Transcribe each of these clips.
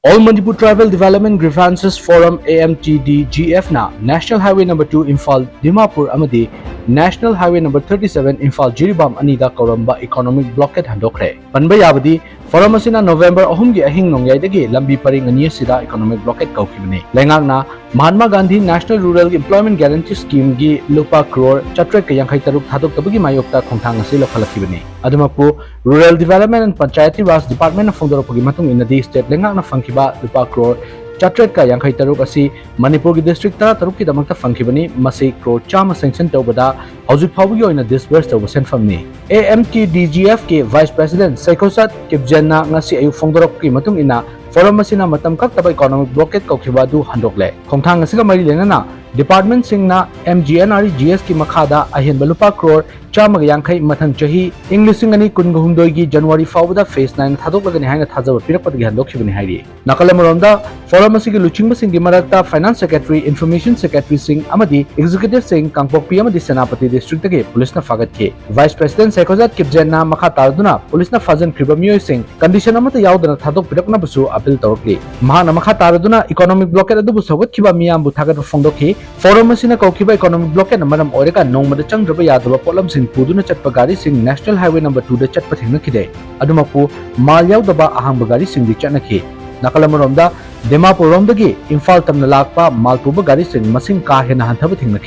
All Manipur Tribal Development Grievances Forum (AMTDGF) na National Highway No. 2 Imphal Dimapur amadi National Highway No. 37 Imphal Jiribam anida kauramba economic blockade handokhre. Panba yabadi forum asina November 3 gi ahing nongyai lambi paring ani sida economic blockade kaukibani. Lengakna Mahatma Gandhi National Rural Employment Guarantee Scheme gi lupa crore chatret ka yankhai taruk thadok tabagi mayokta khongthang asi lokhalakibani. Adumapu Rural Development and Panchayati Raj Department of Fondoropagi matung inadi state lengakna fangkiba lupa crore chatret ka yankhai taruk asi Manipur gi district ta taruk ki damakta fangkibani masi crore chama sanction tawbada haujuk phawgi oina disburse tawba senfamni. AMTDGF ke Vice President Sekhosat Kipjenna ngasi ayu Fondorop ki matung ina forum asina matam kaktaba economic blockade kaukhiba du handokle. Khongthang asiga mari lenana Department singna MGNREGS ki makhada ahen balupa crore chama yankhai mathang chahi English ngani kunguhumdoi gi January fawda phase 9 thadoklegani haina thajaba pirapad gi handokhibani hairi. Nakalamaromda forum asigi luchingba singi marakta Finance Secretary, Information Secretary sing amadi Executive sing Kangpokpi amadi Senapati district ge police na fagat ke. Vice President Sekhosat Kipjenna makha tarduna police na fajan kriba miyoi sing condition amata yaudana thadok pirakna busu appeal tawrkli. Mahana makha tarduna economic blockade adu busagot kiba miyam bu thagat fongdokhi forum asina kaukiba economic blockade maram oreka nongmada changdraba yadaba polam sing puduna chatpa gari sing National Highway No. 2 da chatpa thengna khide. Adumapu mal yaudaba ahangba gari sing di chanakhi. Nakalamaromda Dimapur romdagi Imphal tamna lakpa malpuba gari sing masing ka hena hanthaba thengna.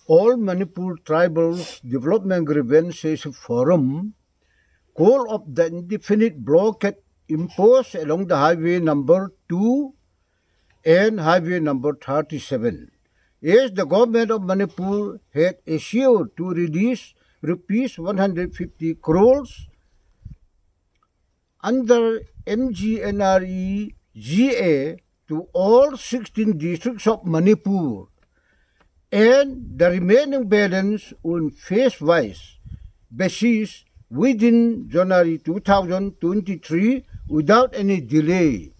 All Manipur Tribal Development Grievances Forum call of the indefinite blockade imposed along the Highway No. 2 and Highway No. 37. As the government of Manipur had assured to release rupees 150 crores under MGNREGA to all 16 districts of Manipur, and the remaining balance on phase-wise basis within January 2023 without any delay.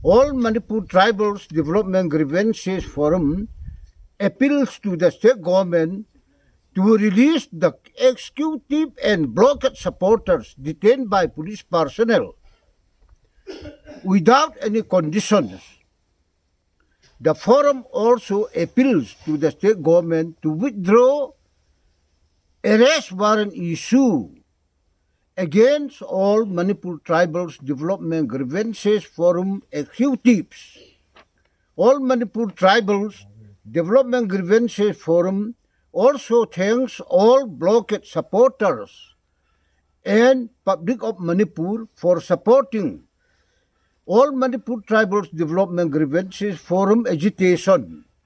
All Manipur Tribals Development Grievances Forum appeals to the state government to release the executive and blockade supporters detained by police personnel without any conditions. The forum also appeals to the state government to withdraw arrest warrant issue against all Manipur Tribals Development Grievances Forum executives. All Manipur Tribals Development Grievances Forum also thanks all blockade supporters and public of Manipur for supporting all Manipur Tribals Development Grievances Forum agitation.